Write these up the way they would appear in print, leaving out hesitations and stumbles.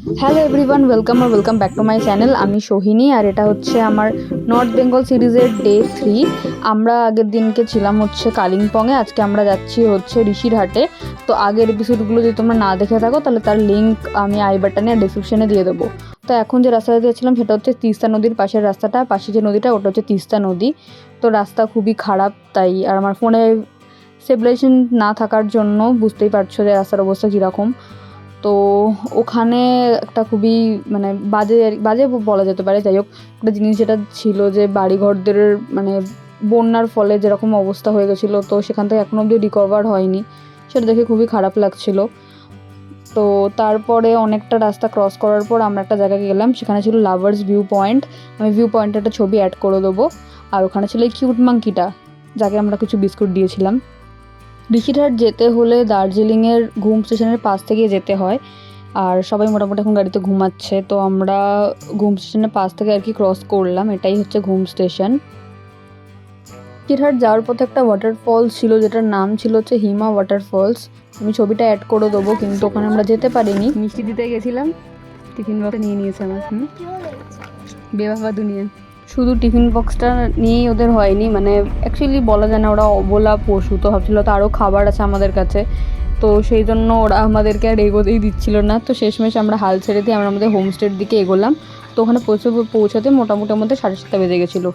Hello everyone, welcome back to my channel. আমি সোহিনী, আর এটা হচ্ছে আমার নর্থ বেঙ্গল সিরিজের ডে 3। আমরা আগের দিনকে ছিলাম হচ্ছে কালিম্পংয়ে, আজকে আমরা যাচ্ছি হচ্ছে ঋষিরহাটে। তো আগের এপিসোডগুলো যদি তোমরা না দেখে থাকো তাহলে তার লিঙ্ক আমি আই বাটনে আর ডিসক্রিপশনে দিয়ে দেবো। তো এখন যে রাস্তাটা দিয়েছিলাম সেটা হচ্ছে তিস্তা নদীর পাশের রাস্তাটা, পাশে যে নদীটা ওটা হচ্ছে তিস্তা নদী। তো রাস্তা খুবই খারাপ, তাই আর আমার ফোনে স্টেবিলাইজেশন না থাকার জন্য বুঝতেই পারছো যে রাস্তার অবস্থা কীরকম। তো ওখানে একটা খুবই মানে বাজে বলা যেতে পারে, যাই হোক একটা জিনিস যেটা ছিল যে বাড়িঘরদের মানে বন্যার ফলে যেরকম অবস্থা হয়ে গেছিলো, তো সেখান থেকে এখনো অবধি রিকভার হয়নি, সেটা দেখে খুবই খারাপ লাগছিল। তো তারপরে অনেকটা রাস্তা ক্রস করার পর আমরা একটা জায়গায় গেলাম, সেখানে ছিল লাভার্স ভিউ পয়েন্ট। আমি ভিউ পয়েন্টে একটা ছবি অ্যাড করে দেবো। আর ওখানে ছিল এই কিউট মাঙ্কিটা, যাকে আমরা কিছু বিস্কুট দিয়েছিলাম। ঋষিরহাট যেতে হলে দার্জিলিংয়ের ঘুম স্টেশনের পাশ থেকে যেতে হয়, আর সবাই মোটামুটি এখন গাড়িতে ঘুমাচ্ছে। তো আমরা ঘুম স্টেশনের পাশ থেকে আর কি ক্রস করলাম, এটাই হচ্ছে ঘুম স্টেশন। ঋষিরহাট যাওয়ার পথে একটা ওয়াটারফলস ছিল যেটার নাম ছিল হচ্ছে হিমা ওয়াটারফলস। আমি ছবিটা অ্যাড করে দেবো, কিন্তু ওখানে আমরা যেতে পারিনি। মিষ্টি দিতে গেছিলাম, টিফিন বক্সটা নিয়ে নিয়েছে আমার। বেবাবা দুনিয়া। শুধু টিফিন বক্সটা নিয়েই ওদের হয়নি, মানে অ্যাকচুয়ালি বলা যায় না, ওরা অবলা পশু, তো ভাবছিল তো আরও খাবার আছে আমাদের কাছে, তো সেই জন্য ওরা আমাদেরকে আর এগোতেই দিচ্ছিল না। তো শেষমেশ আমরা হাল ছেড়ে দিয়ে আমরা আমাদের হোমস্টের দিকে এগোলাম। তো ওখানে পৌঁছাতে মোটামুটি আমাদের 7:30 বেজে গেছিলো।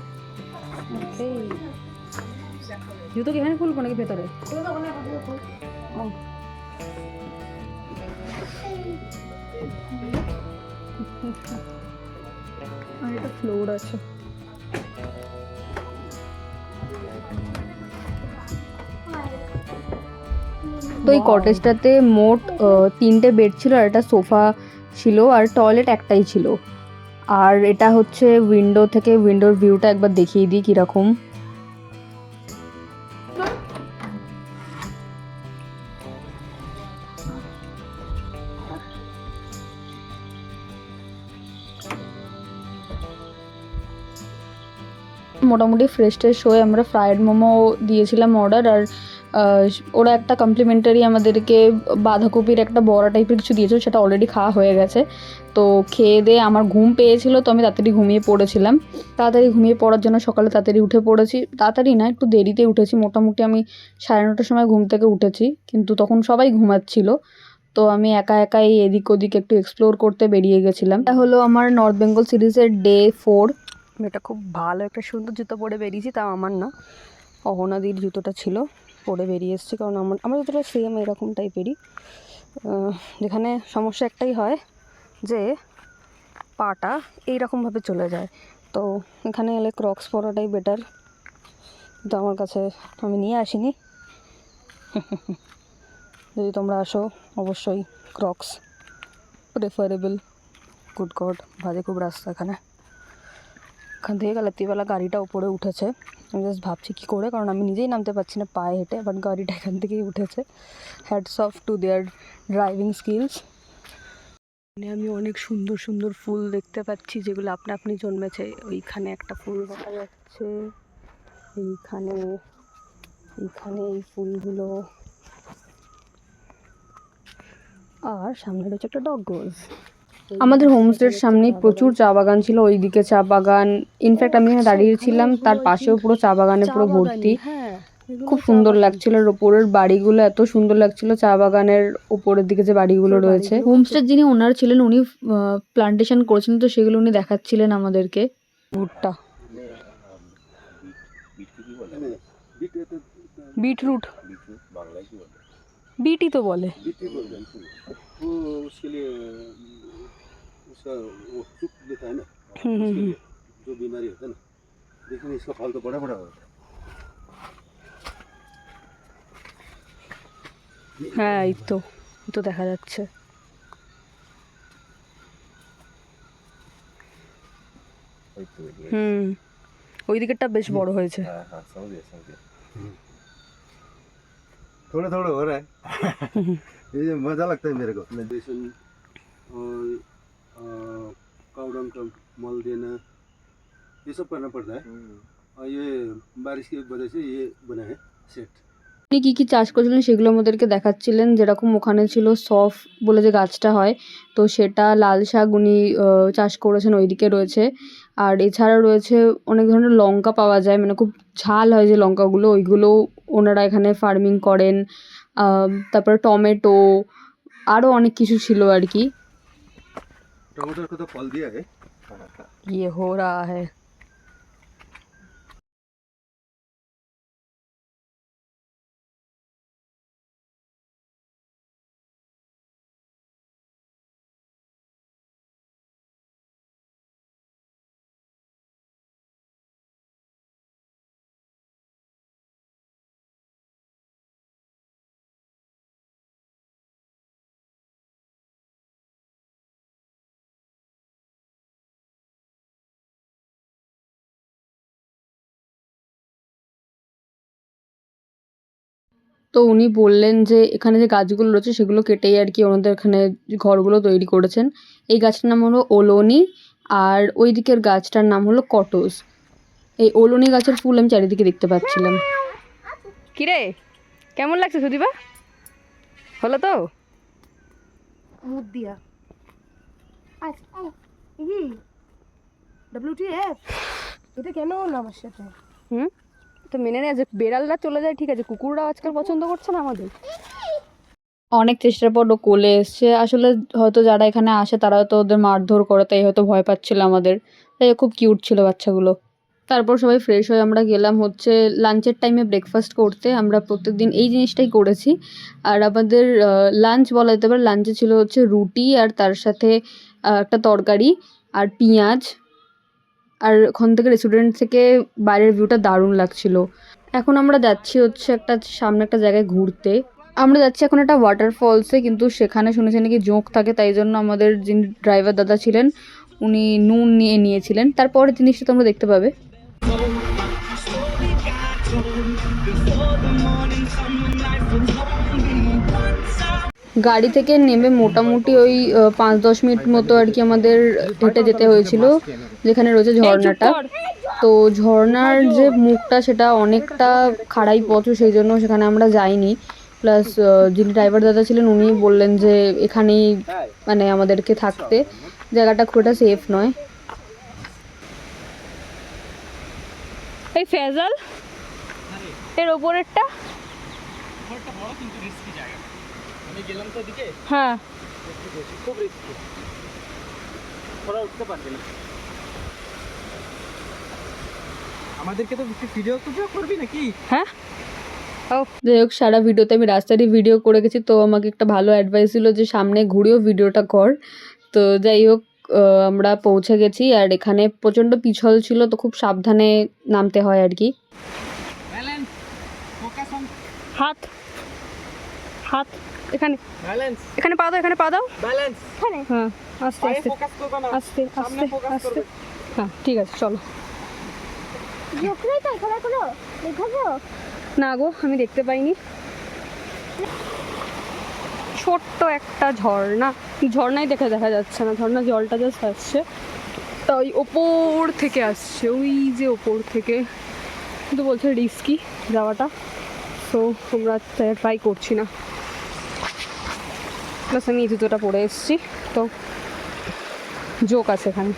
জুতো কি এখানে খুলবো নাকি ভেতরে? আর এটা ফ্লোর আছে। তো এই কটেজটাতে মোট 3টে বেড ছিল, আর একটা সোফা ছিল, আর টয়লেট একটাই ছিল। আর এটা হচ্ছে উইন্ডো থেকে উইন্ডোর ভিউটা একবার দেখিয়ে দিই কীরকম। মোটামুটি ফ্রেশ হয়ে আমরা ফ্রায়েড মোমো দিয়েছিলাম অর্ডার, আর ওরা একটা কমপ্লিমেন্টারি আমাদেরকে বাঁধাকপির একটা বড়া টাইপের কিছু দিয়েছিল, সেটা অলরেডি খাওয়া হয়ে গেছে। তো খেয়ে দিয়ে আমার ঘুম পেয়েছিল, তো আমি তাড়াতাড়ি ঘুমিয়ে পড়েছিলাম। তাড়াতাড়ি ঘুমিয়ে পড়ার জন্য সকালে তাড়াতাড়ি উঠে পড়েছি, তাড়াতাড়ি না একটু দেরিতে উঠেছি, মোটামুটি আমি 9:30টার সময় ঘুম থেকে উঠেছি, কিন্তু তখন সবাই ঘুমাচ্ছিল। তো আমি একা একাই এদিক ওদিক একটু এক্সপ্লোর করতে বেরিয়ে গেছিলাম। এটা হলো আমার নর্থ বেঙ্গল সিরিজের ডে 4। এটা খুব ভালো একটা সুন্দর জুতো পরে বেরিয়েছি, তাও আমার না, অহনাদির জুতোটা ছিল, পরে বেরিয়ে এসেছি। কারণ আমার জুতোটা সেম এরকম টাইপেরই, যেখানে সমস্যা একটাই হয় যে পাটা এইরকমভাবে চলে যায়। তো এখানে এলে ক্রক্স পরাটাই বেটার, কিন্তু আমার কাছে আমি নিয়ে আসিনি। যদি তোমরা আসো অবশ্যই ক্রক্স প্রেফারেবল। গুড গড, বাজে খুব রাস্তা এখানে। এখান থেকে রাত্রিবেলা গাড়িটা উপরে উঠেছে, আমি জাস্ট ভাবছি কী করে, কারণ আমি নিজেই নামতে পারছি না পায়ে হেঁটে, বাট গাড়িটা এখান থেকেই উঠেছে। Hats off to their driving skills. আমি অনেক সুন্দর সুন্দর ফুল দেখতে পাচ্ছি, যেগুলো আপনা আপনি জন্মেছে। ওইখানে একটা ফুল দেখা যাচ্ছে, এইখানে এইখানে এই ফুলগুলো, আর সামনে রয়েছে একটা ডগ গোজ। আমাদের হোমস্টের সামনেই প্রচুর চা বাগান ছিল, ওইদিকে চা বাগান, ইনফ্যাক্ট আমি দাঁড়িয়েছিলাম তার পাশেও পুরো চা বাগানে পুরো ভর্তি। খুব সুন্দর লাগছিল, আর ওপরের বাড়িগুলো এত সুন্দর লাগছিল, চা বাগানের ওপরের দিকে যে বাড়িগুলো রয়েছে। হোমস্টের যিনি ওনার ছিলেন উনি প্লান্টেশন করেছিলেন, তো সেগুলো উনি দেখাচ্ছিলেন আমাদেরকে। ভুট্টা, বিটরুট, बीटी तो बोले वो उसके लिए उसका वो सूप देता है ना, जो बीमारी होता है ना, लेकिन इसका फल तो बड़ा बड़ा होता है। হ্যাঁ এই তো দেখা যাচ্ছে। ওই দিকেরটা বেশ বড় হয়েছে। थोड़ा थोड़ा हो रहा है। ये मज़ा लगता है मेरे को। मेडिसिन और काऊ डंग का मल देना, ये सब करना पड़ता है। और ये बारिश की वजह से ये बना है सेट। উনি কী কী চাষ করেছিলেন সেগুলো আমাদেরকে দেখাচ্ছিলেন। যেরকম ওখানে ছিল সফ বলে যে গাছটা হয়, তো সেটা, লাল শাক উনি চাষ করেছেন, ওইদিকে রয়েছে। আর এছাড়া রয়েছে অনেক ধরনের লঙ্কা পাওয়া যায়, মানে খুব ঝাল হয় যে লঙ্কাগুলো, ওইগুলোও ওনারা এখানে ফার্মিং করেন। তারপরে টমেটো, আরও অনেক কিছু ছিল আর কি। टमाटर को तो फल दिया है। ये हो रहा है। তো উনি বললেন যে এখানে যে গাছগুলো রয়েছে সেগুলো কেটেই আর কি ওনাদের এখানে ঘরগুলো তৈরি করেছেন। এই গাছটার নাম হলো ওলোনি, আর ওই দিকের গাছটার নাম হলো কটস। এই ওলোনি গাছের ফুল আমি চারিদিকে দেখতে পাচ্ছিলাম। কিরে, কেমন লাগছে সুদীপা? হলো তো? মুখ দিয়া WTF এটা কেন হলো আমার সাথে? তো মেনে নেয় যে বেড়ালরা চলে যায় ঠিক আছে, কুকুররাও আজকাল পছন্দ করছে না আমাদের। অনেক চেষ্টার পর ও কোলে এসছে। আসলে হয়তো যারা এখানে আসে তারা হয়তো ওদের মারধর করে, তাই হয়তো ভয় পাচ্ছিল আমাদের। তাই খুব কিউট ছিল বাচ্চাগুলো। তারপর সবাই ফ্রেশ হয়ে আমরা গেলাম হচ্ছে লাঞ্চের টাইমে ব্রেকফাস্ট করতে। আমরা প্রত্যেকদিন এই জিনিসটাই করেছি। আর আমাদের লাঞ্চ বলা যেতে পারে, লাঞ্চে ছিল হচ্ছে রুটি আর তার সাথে একটা তরকারি আর পেঁয়াজ। আর ওখান থেকে রেস্টুরেন্ট থেকে বাইরের ভিউটা দারুণ লাগছিল। এখন আমরা যাচ্ছি হচ্ছে একটা সামনে একটা জায়গায় ঘুরতে। আমরা যাচ্ছি এখন একটা ওয়াটারফলসে, কিন্তু সেখানে শুনেছি নাকি জোঁক থাকে, তাই জন্য আমাদের যিনি ড্রাইভার দাদা ছিলেন উনি নুন নিয়ে নিয়েছিলেন। তারপরে জিনিসটা তোমরা দেখতে পাবে। গাড়ি থেকে নেমে মোটামুটি ওই 5-10 মিনিট মতো আর কি আমাদের হেঁটে যেতে হয়েছিল যেখানে রয়েছে ঝর্ণাটা। তো ঝর্ণার যে মুখটা সেটা অনেকটা খাড়াই পথ, সেই জন্য সেখানে আমরা যাইনি। প্লাস যিনি ড্রাইভার দাদা ছিলেন উনি বললেন যে এখানেই মানে আমাদেরকে থাকতে, জায়গাটা খুব একটা সেফ নয়। এই ফেজাল এর ওপরেরটা হ্যাঁ আমাদেরকে তো ভিডিও করবি নাকি? হ্যাঁ। যাই হোক, সারা ভিডিওতে আমি রাস্তারই ভিডিও করে গেছি, তো আমাকে একটা ভালো অ্যাডভাইস ছিল যে সামনে ঘুরেও ভিডিওটা কর। তো যাই হোক, আমরা পৌঁছে গেছি। আর এখানে প্রচণ্ড পিছল ছিল, তো খুব সাবধানে নামতে হয় আর কি। হাত হাত এখানে এখানে পা দাও, এখানে পা দাও। হ্যাঁ, আস্তে আস্তে আস্তে আস্তে আস্তে। হ্যাঁ ঠিক আছে, চলো। না গো, আমি দেখতে পাইনি। ছোট্ট একটা ঝর্ণা, ঝর্ণাই দেখা যাচ্ছে না, ঝর্ণা জলটা জাস্ট আসছে, তাই ওপর থেকে আসছে, ওই যে ওপর থেকে। কিন্তু বলছে রিস্কি যাওয়াটা, তো আমরা ট্রাই করছি না। প্লাস আমি এই জুতোটা পরে এসেছি, তো জোক আছে এখানে।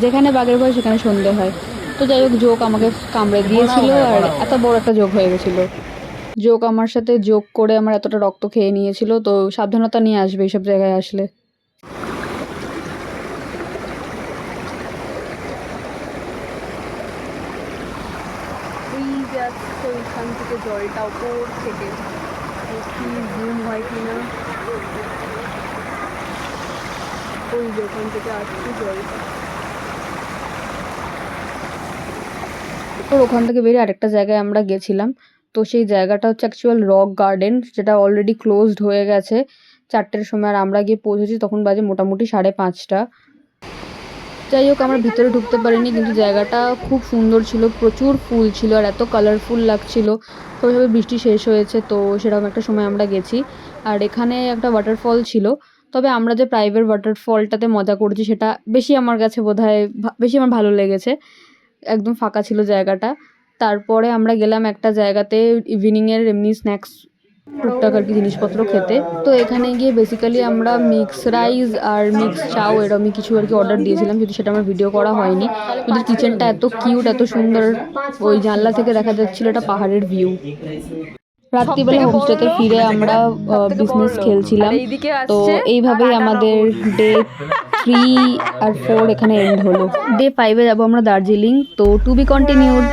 যেখানে বাঘের ভয় সেখানে সন্ধে হয়। তো যাই হোক, জোক আমাকে কামড়ে দিয়েছিল আর এত বড় একটা জোক হয়ে গেছিলো। জোক আমার সাথে জোক করে আমার এতটা রক্ত খেয়ে নিয়েছিল, তো সাবধানতা নিয়ে আসবে এইসব জায়গায় আসলে। ওইখান থেকে জলটা ওপর থেকে কি জুম হয় কিনা, ওই যে ওখান থেকে আসছে জলটা। ওখান থেকে বেরিয়ে আরেকটা জায়গায় আমরা গেছিলাম। তো সেই জায়গাটা হচ্ছে অ্যাকচুয়াল রক গার্ডেন, যেটা অলরেডি ক্লোজড হয়ে গেছে 4টের সময়। আর আমরা গিয়ে পৌঁছেছি তখন বাজে মোটামুটি 5:30। যাই হোক, আমরা ভিতরে ঢুকতে পারিনি, কিন্তু জায়গাটা খুব সুন্দর ছিল, প্রচুর ফুল ছিল আর এত কালারফুল লাগছিল। তবে বৃষ্টি শেষ হয়েছে, তো সেরকম একটা সময় আমরা গেছি। আর এখানে একটা ওয়াটারফল ছিল, তবে আমরা যে প্রাইভেট ওয়াটারফলটাতে মজা করেছি সেটা বেশি আমার কাছে বোধহয় বেশি আমার ভালো লেগেছে। একদম ফাঁকা ছিল জায়গাটা। তারপরে আমরা গেলাম একটা জায়গাতে ইভিনিংয়ের এমনি স্ন্যাক্স টুকটাক আর কি জিনিসপত্র খেতে। তো এখানে গিয়ে বেসিক্যালি আমরা মিক্স রাইস আর মিক্স চাও এরকমই কিছু আর কি অর্ডার দিয়েছিলাম, যদি সেটা আমার ভিডিও করা হয়নি। ওদের কিচেনটা এত কিউট, এত সুন্দর, ওই জানলা থেকে দেখা যাচ্ছিল একটা পাহাড়ের ভিউ। রাত্রিবেলা হোমস্টেতে ফিরে আমরা বিজনেস খেলছিলাম। তো এইভাবেই আমাদের ডে 3 আর 4 এখানে এন্ড হলো। ডে 5-এ যাবো আমরা দার্জিলিং। তো টু বি কন্টিনিউড।